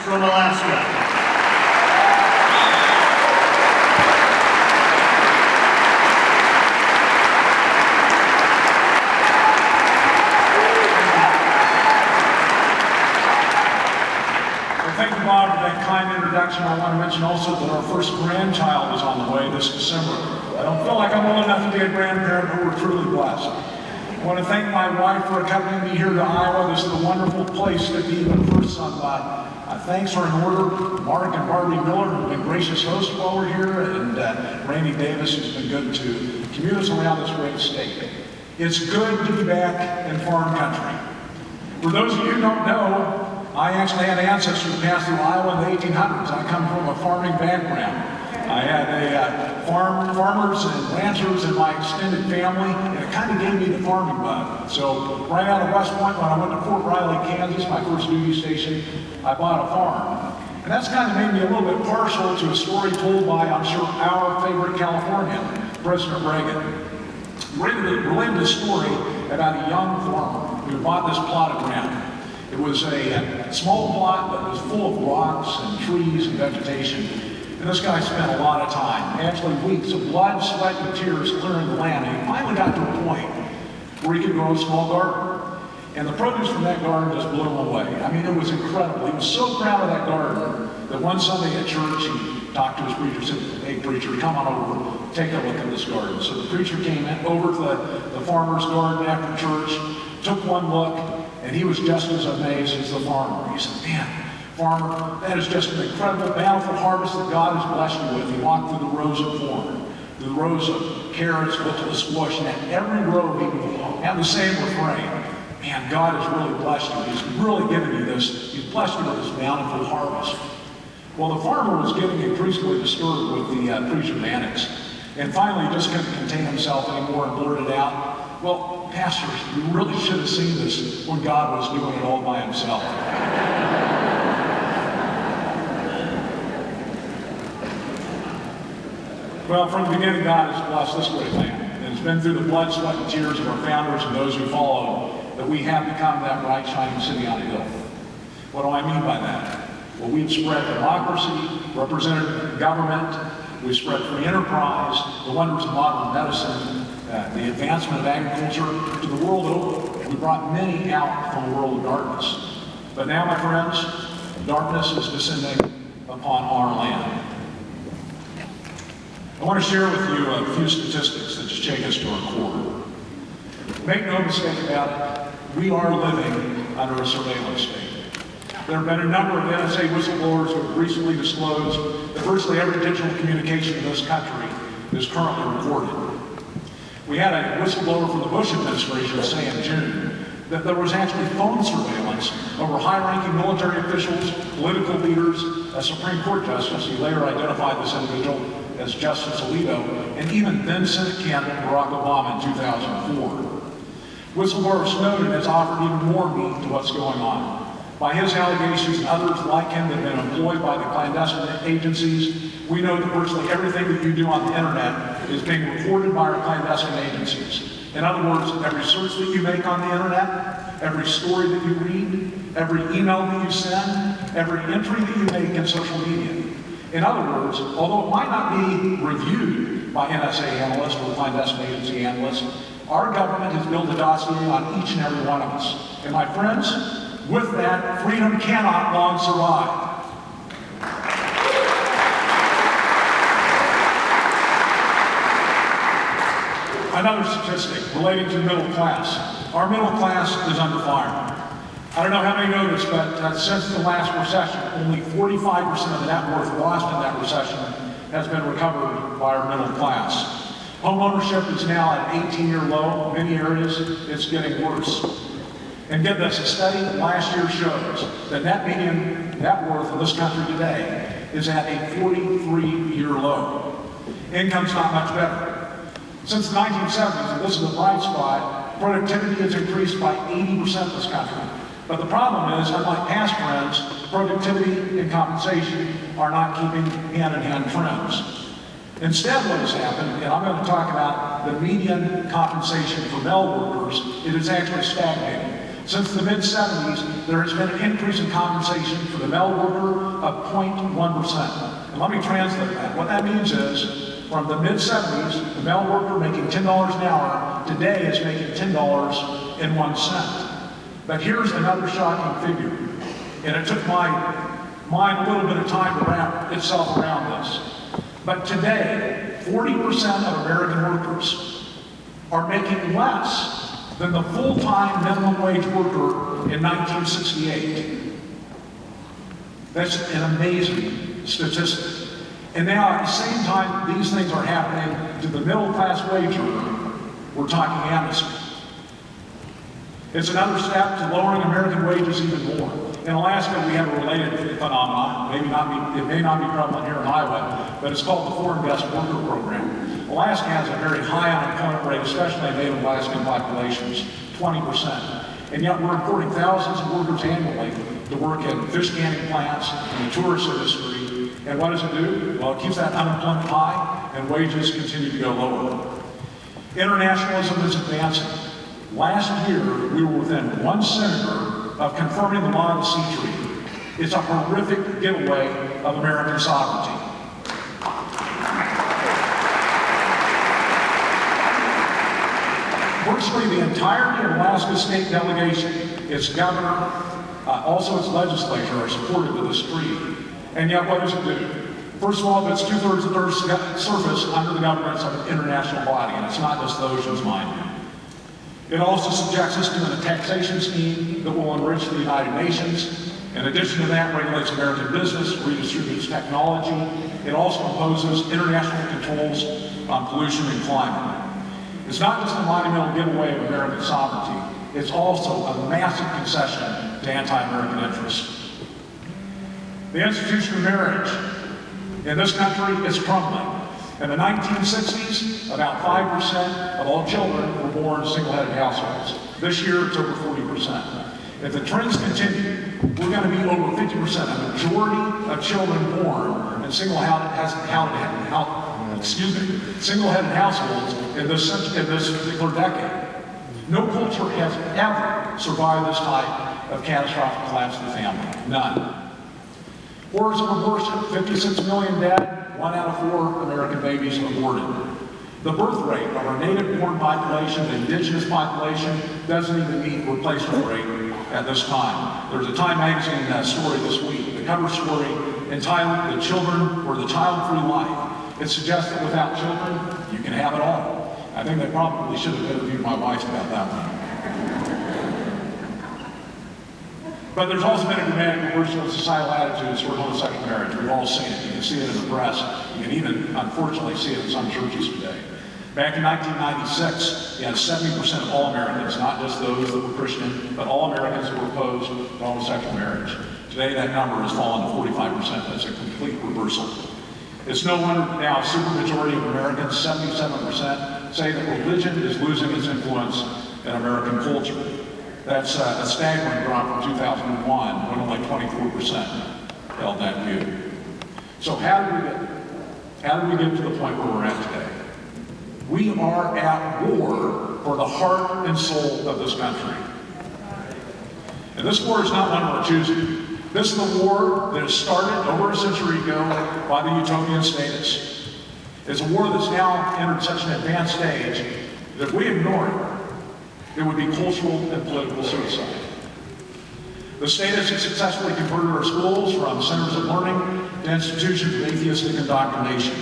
from Alaska. Thank you, Bob, for that kind introduction. I want to mention also that our first grandchild is on the way this December. I don't feel like I'm old enough to be a grandparent, but we're truly blessed. I want to thank my wife for accompanying me here to Iowa. This is a wonderful place to be the first son. Thanks are in order. Mark and Barbie Miller have been gracious hosts while we're here, and Randy Davis has been good to commute us around this great state. It's good to be back in farm country. For those of you who don't know, I actually had ancestors who passed through Iowa in the 1800s. I come from a farming background. I had farmers and ranchers in my extended family, and it kind of gave me the farming bug. So right out of West Point, when I went to Fort Riley, Kansas, my first duty station, I bought a farm. And that's kind of made me a little bit partial to a story told by, I'm sure, our favorite Californian, President Reagan. Related a story about a young farmer who bought this plot of ground. It was a small plot that was full of rocks and trees and vegetation. And this guy spent a lot of time, actually weeks of blood, sweat, and tears clearing the land. And he finally got to a point where he could grow a small garden. And the produce from that garden just blew him away. I mean, it was incredible. He was so proud of that garden that one Sunday at church, he talked to his preacher, said, "Hey, preacher, come on over, take a look at this garden." So the preacher came in over to the farmer's garden after church, took one look, and he was just as amazed as the farmer. He said, "Man, farmer, that is just an incredible, bountiful harvest that God has blessed you with." He walked through the rows of corn, the rows of carrots, looked at the squash, and at every row he would have the same refrain: "Man, God has really blessed you. He's really given you this. He's blessed you with this bountiful harvest." Well, the farmer was getting increasingly disturbed with the preacher's antics, and finally he just couldn't contain himself anymore and blurted out, "Well, Pastor, you really should have seen this when God was doing it all by himself." Well, from the beginning, God has blessed this great land. And it's been through the blood, sweat, and tears of our founders and those who followed that we have become that bright, shining city on a hill. What do I mean by that? Well, we've spread democracy, representative government, we've spread free enterprise, the wonders of modern medicine, the advancement of agriculture to the world over. We brought many out from a world of darkness. But now, my friends, darkness is descending upon our land. I want to share with you a few statistics that just take us to our core. Make no mistake about it, we are living under a surveillance state. There have been a number of NSA whistleblowers who have recently disclosed that virtually every digital communication in this country is currently recorded. We had a whistleblower from the Bush administration say in June that there was actually phone surveillance over high-ranking military officials, political leaders, a Supreme Court justice. He later identified this individual as Justice Alito, and even then Senate candidate Barack Obama in 2004. Whistleblower Snowden has offered even more meat to what's going on. By his allegations and others like him that have been employed by the clandestine agencies, we know that virtually everything that you do on the internet is being recorded by our clandestine agencies. In other words, every search that you make on the internet, every story that you read, every email that you send, every entry that you make in social media. In other words, although it might not be reviewed by NSA analysts or clandestine agency analysts, our government has built a dossier on each and every one of us. And my friends, with that, freedom cannot long survive. Another statistic relating to the middle class. Our middle class is under fire. I don't know how many know this, but since the last recession, only 45% of the net worth lost in that recession has been recovered by our middle class. Home ownership is now at an 18-year low. In many areas, it's getting worse. And get this, a study last year shows that net median net worth in this country today is at a 43-year low. Income's not much better. Since the 1970s, and this is a bright spot, productivity has increased by 80% in this country. But the problem is, unlike past trends, productivity and compensation are not keeping hand-in-hand trends. Instead, what has happened, and I'm going to talk about the median compensation for male workers, it is actually stagnating. Since the mid-70s, there has been an increase in compensation for the male worker of 0.1%. And let me translate that. What that means is, from the mid-70s, the male worker making $10 an hour today is making $10.01. But here's another shocking figure, and it took my mind a little bit of time to wrap itself around this. But today, 40% of American workers are making less than the full-time minimum wage worker in 1968. That's an amazing statistic. And now, at the same time these things are happening to the middle-class wage earner, we're talking amnesty. It's another step to lowering American wages even more. In Alaska, we have a related phenomenon. It may not be prevalent here in Iowa, but it's called the Foreign Guest Worker Program. Alaska has a very high unemployment rate, especially in Native Alaskan populations, 20%. And yet we're importing thousands of workers annually to work in fish canning plants, in the tourist industry. And what does it do? Well, it keeps that unemployment high, and wages continue to go lower. Internationalism is advancing. Last year, we were within one senator of confirming the law of the sea treaty. It's a horrific giveaway of American sovereignty. Virtually the entirety of Alaska's state delegation, its governor, also its legislature are supportive of this treaty. And yet, what does it do? First of all, it's 2/3 of the Earth's surface under the governance of an international body, and it's not just the oceans, mind you. It also subjects us to a taxation scheme that will enrich the United Nations. In addition to that, regulates American business, redistributes technology. It also imposes international controls on pollution and climate. It's not just a monumental giveaway of American sovereignty, it's also a massive concession to anti-American interests. The institution of marriage in this country is crumbling. In the 1960s, about 5% of all children were born in single-headed households. This year, it's over 40%. If the trends continue, we're going to be over 50%. A majority of children born in single-headed households in this particular decade. No culture has ever survived this type of catastrophic collapse of the family. None. Horrors of abortion, 56 million dead. 1 out of 4 American babies aborted. The birth rate of our native-born population, the indigenous population, doesn't even meet replacement rate at this time. There's a Time magazine story this week, the cover story entitled "The Children or the Child-Free Life." It suggests that without children, you can have it all. I think they probably should have interviewed my wife about that one. But there's also been a dramatic reversal of societal attitudes toward homosexual marriage. We've all seen it. You can see it in the press. You can even, unfortunately, see it in some churches today. Back in 1996, you had 70% of all Americans, not just those that were Christian, but all Americans that were opposed to homosexual marriage. Today, that number has fallen to 45%. That's a complete reversal. It's no wonder now a supermajority of Americans, 77%, say that religion is losing its influence in American culture. That's a staggering drop from 2001, when only 24% held that view. So how did we get to the point where we're at today? We are at war for the heart and soul of this country. And this war is not one of our choosing. This is the war that was started over a century ago by the utopian statists. It's a war that's now entered such an advanced stage that if we ignore it, it would be cultural and political suicide. The statists have successfully converted our schools from centers of learning to institutions of atheistic indoctrination.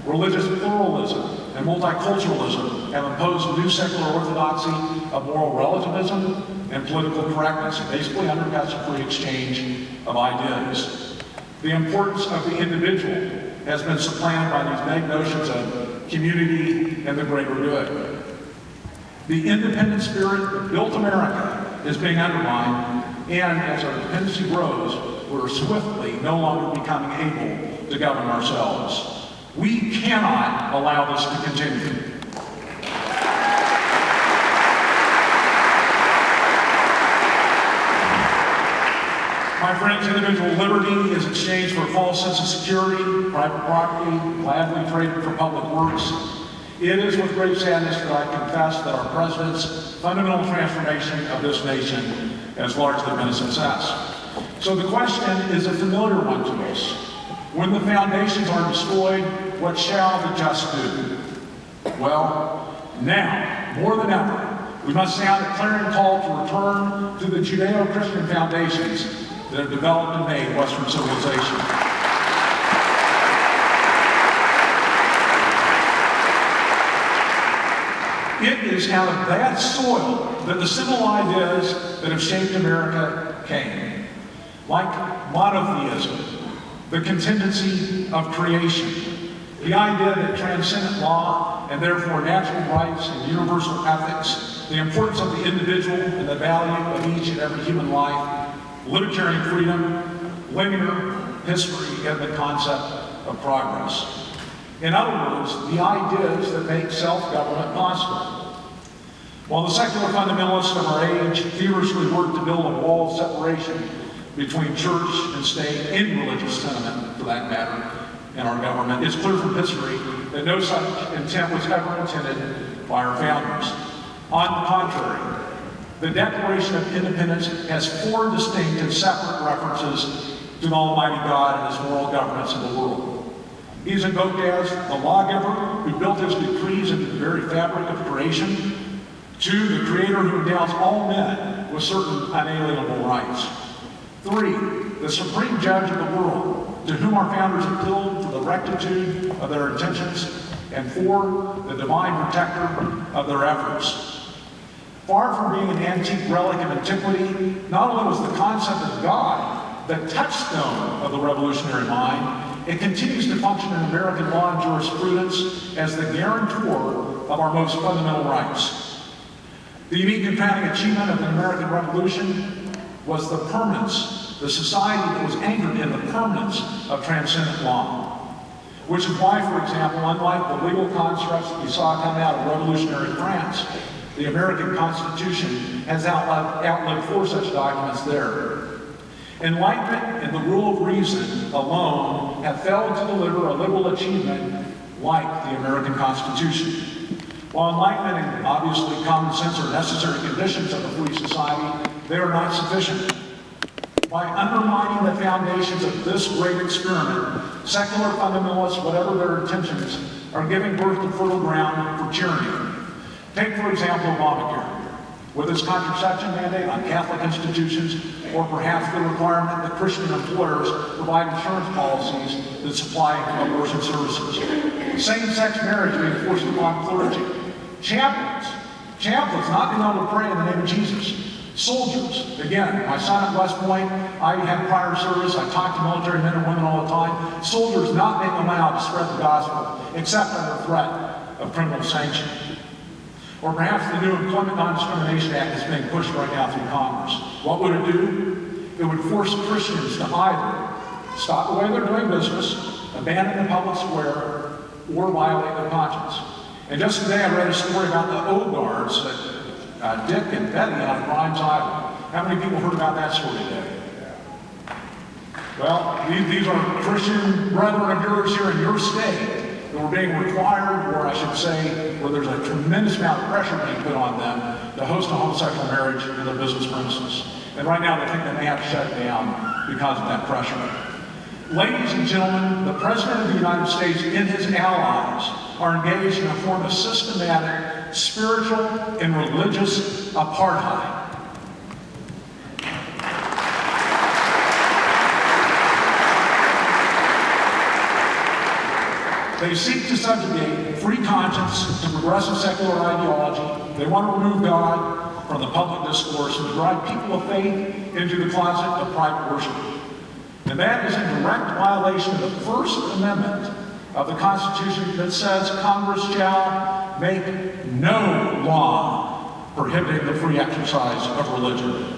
Religious pluralism and multiculturalism have imposed new secular orthodoxy of moral relativism and political correctness. It basically undercuts a free exchange of ideas. The importance of the individual has been supplanted by these vague notions of community and the greater good. The independent spirit that built America is being undermined, and as our dependency grows, we're swiftly no longer becoming able to govern ourselves. We cannot allow this to continue. My friends, individual liberty is exchanged for a false sense of security, private property, gladly traded for public works. It is with great sadness that I confess that our president's fundamental transformation of this nation has largely been a success. So the question is a familiar one to us. When the foundations are destroyed, what shall the just do? Well, now, more than ever, we must sound a clarion call to return to the Judeo-Christian foundations that have developed and made Western civilization. It is out of that soil that the simple ideas that have shaped America came. Like monotheism, the contingency of creation, the idea that transcendent law and therefore natural rights and universal ethics, the importance of the individual and the value of each and every human life, libertarian freedom, linear history, and the concept of progress. In other words, the ideas that make self-government possible. While the secular fundamentalists of our age feverishly work to build a wall of separation between church and state, any religious sentiment for that matter, in our government, it's clear from history that no such intent was ever intended by our founders. On the contrary, the Declaration of Independence has 4 distinct and separate references to the Almighty God and His moral governance of the world. He is invoked as the lawgiver who built His decrees into the very fabric of creation, to the Creator who endows all men with certain unalienable rights. 3, the supreme judge of the world, to whom our founders appealed for the rectitude of their intentions, and 4, the divine protector of their efforts. Far from being an antique relic of antiquity, not only was the concept of God the touchstone of the revolutionary mind, it continues to function in American law and jurisprudence as the guarantor of our most fundamental rights. The unique and crowning achievement of the American Revolution was the permanence, the society that was anchored in the permanence of transcendent law. Which is why, for example, unlike the legal constructs that you saw come out of revolutionary France, the American Constitution has outlived 4 such documents there. Enlightenment and the rule of reason alone have failed to deliver a liberal achievement like the American Constitution. While enlightenment and obviously common sense are necessary conditions of a free society, they are not sufficient. By undermining the foundations of this great experiment, secular fundamentalists, whatever their intentions, are giving birth to fertile ground for tyranny. Take, for example, Obamacare. With its contraception mandate on Catholic institutions, or perhaps the requirement that Christian employers provide insurance policies that supply abortion services. Same-sex marriage being forced upon clergy. Chaplains not being able to pray in the name of Jesus. Soldiers, again, my son at West Point, I had prior service, I talk to military men and women all the time. Soldiers not being allowed to spread the gospel, except under threat of criminal sanction. Or perhaps the new Employment Non-Discrimination Act is being pushed right now through Congress. What would it do? It would force Christians to either stop the way they're doing business, abandon the public square, or violate their conscience. And just today I read a story about the O-Guards that Dick and Betty on Grimes Island. How many people heard about that story today? Well, these are Christian brethren of yours here in your state that were being required, or I should say, where there's a tremendous amount of pressure being put on them to host a homosexual marriage in their business premises. And right now they think they may have to shut it down because of that pressure. Ladies and gentlemen, the President of the United States and his allies are engaged in a form of systematic, spiritual, and religious apartheid. They seek to subjugate free conscience to progressive secular ideology. They want to remove God from the public discourse and drive people of faith into the closet of private worship. And that is in direct violation of the First Amendment of the Constitution that says Congress shall make no law prohibiting the free exercise of religion.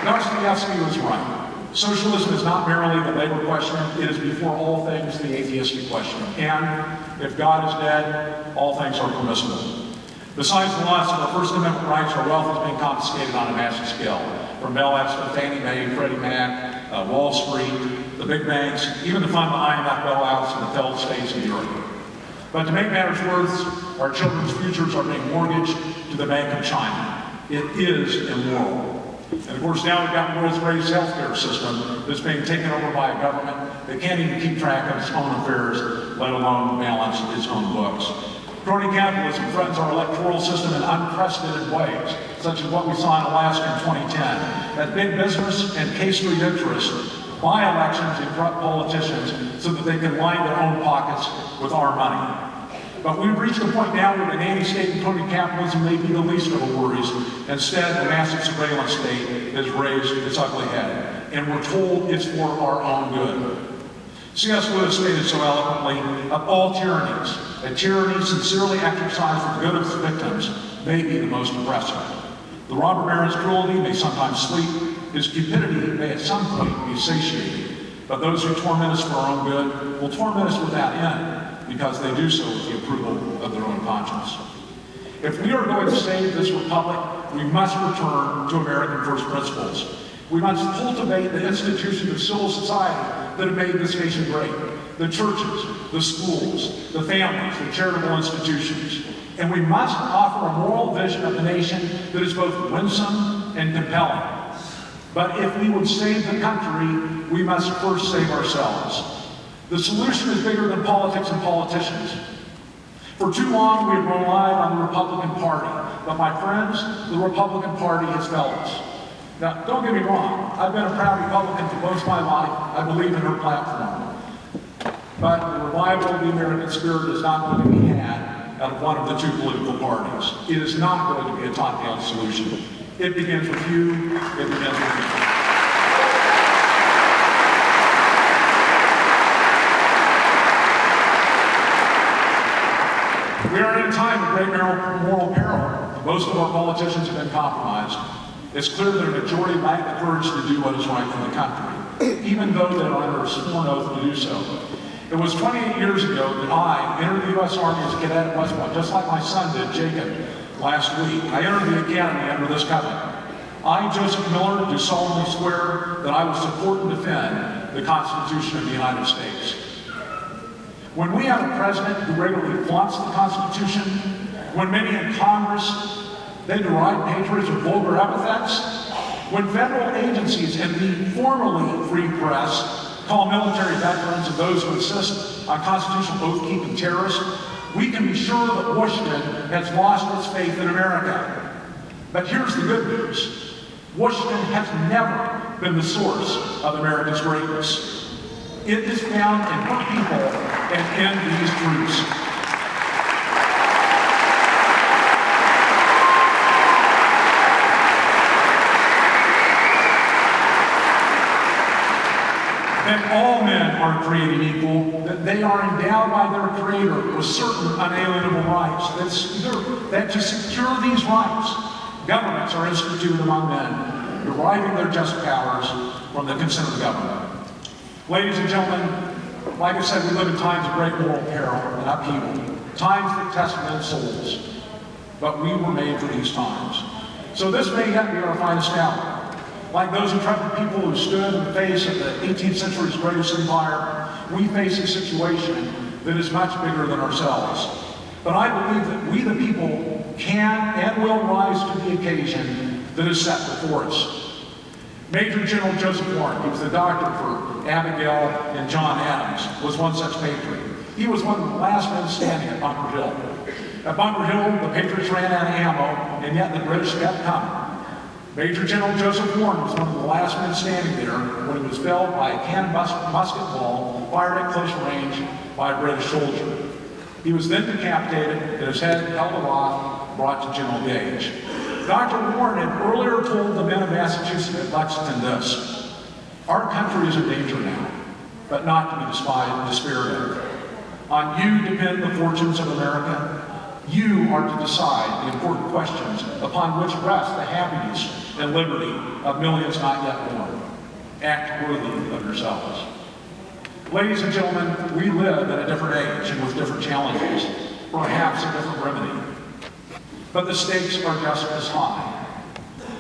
Dostoevsky was right. Socialism is not merely the labor question, it is before all things the atheistic question. And if God is dead, all things are permissible. Besides the loss of our First Amendment rights, our wealth is being confiscated on a massive scale. From Bell Epps to Fannie Mae, Freddie Mac, Wall Street, the big banks, even to fund the IMF bailouts in the failed states of Europe. But to make matters worse, our children's futures are being mortgaged to the Bank of China. It is immoral. And of course, now we've got the world's greatest healthcare system that's being taken over by a government that can't even keep track of its own affairs, let alone balance its own books. Crony capitalism threatens our electoral system in unprecedented ways, such as what we saw in Alaska in 2010, that big business and K-Street interests buy elections and corrupt politicians so that they can line their own pockets with our money. But we've reached a point now where the nanny-state and crony capitalism may be the least of our worries. Instead, the massive surveillance state has raised its ugly head, and we're told it's for our own good. C.S. Lewis stated so eloquently, of all tyrannies, a tyranny sincerely exercised for the good of its victims may be the most oppressive. The robber baron's cruelty may sometimes sleep, his cupidity may at some point be satiated, but those who torment us for our own good will torment us without end, because they do so with the approval of their own conscience. If we are going to save this republic, we must return to American first principles. We must cultivate the institutions of civil society that have made this nation great. The churches, the schools, the families, the charitable institutions. And we must offer a moral vision of the nation that is both winsome and compelling. But if we would save the country, we must first save ourselves. The solution is bigger than politics and politicians. For too long, we have relied on the Republican Party. But my friends, the Republican Party has failed us. Now, don't get me wrong. I've been a proud Republican for most of my life. I believe in her platform. But the revival of the American spirit is not going to be had out of one of the two political parties. It is not going to be a top-down solution. It begins with you. It begins with me. We are in a time of great moral peril. Most of our politicians have been compromised. It's clear that a majority lack the courage to do what is right for the country, even though they are under a sworn oath to do so. It was 28 years ago that I entered the U.S. Army as a cadet at West Point, just like my son did, Jacob, last week. I entered the academy under this covenant. I, Joseph Miller, do solemnly swear that I will support and defend the Constitution of the United States. When we have a president who regularly flaunts the Constitution, when many in Congress, they deride patriots with vulgar epithets, when federal agencies and the formerly free press call military veterans and those who insist on constitutional oath-keeping terrorists, we can be sure that Washington has lost its faith in America. But here's the good news. Washington has never been the source of America's greatness. It is found in her people and in these troops. That all men are created equal, that they are endowed by their Creator with certain unalienable rights, that to secure these rights, governments are instituted among men, deriving their just powers from the consent of the government. Ladies and gentlemen, like I said, we live in times of great moral peril and upheaval, times that test men's souls, but we were made for these times. So this may yet be our finest hour. Like those intrepid people who stood in the face of the 18th century's greatest empire, we face a situation that is much bigger than ourselves. But I believe that we the people can and will rise to the occasion that is set before us. Major General Joseph Warren, he was the doctor for Abigail and John Adams, was one such patriot. He was one of the last men standing at Bunker Hill. At Bunker Hill, the Patriots ran out of ammo, and yet the British kept coming. Major General Joseph Warren was one of the last men standing there when he was felled by a cannon musket ball fired at close range by a British soldier. He was then decapitated and his head held aloft, brought to General Gage. Dr. Warren had earlier told the men of Massachusetts at Lexington this: our country is in danger now, but not to be despaired of. On you depend the fortunes of America. You are to decide the important questions upon which rest the happiness and liberty of millions not yet born. Act worthy of yourselves. Ladies and gentlemen, we live in a different age and with different challenges, perhaps a different remedy. But the stakes are just as high.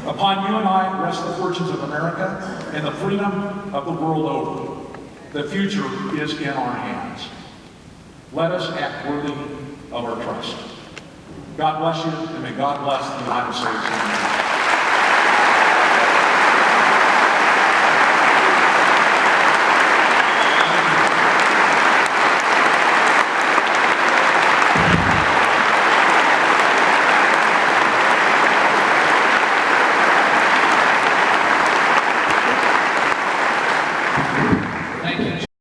Upon you and I rest the fortunes of America and the freedom of the world over. The future is in our hands. Let us act worthy of our trust. God bless you, and may God bless the United States of America.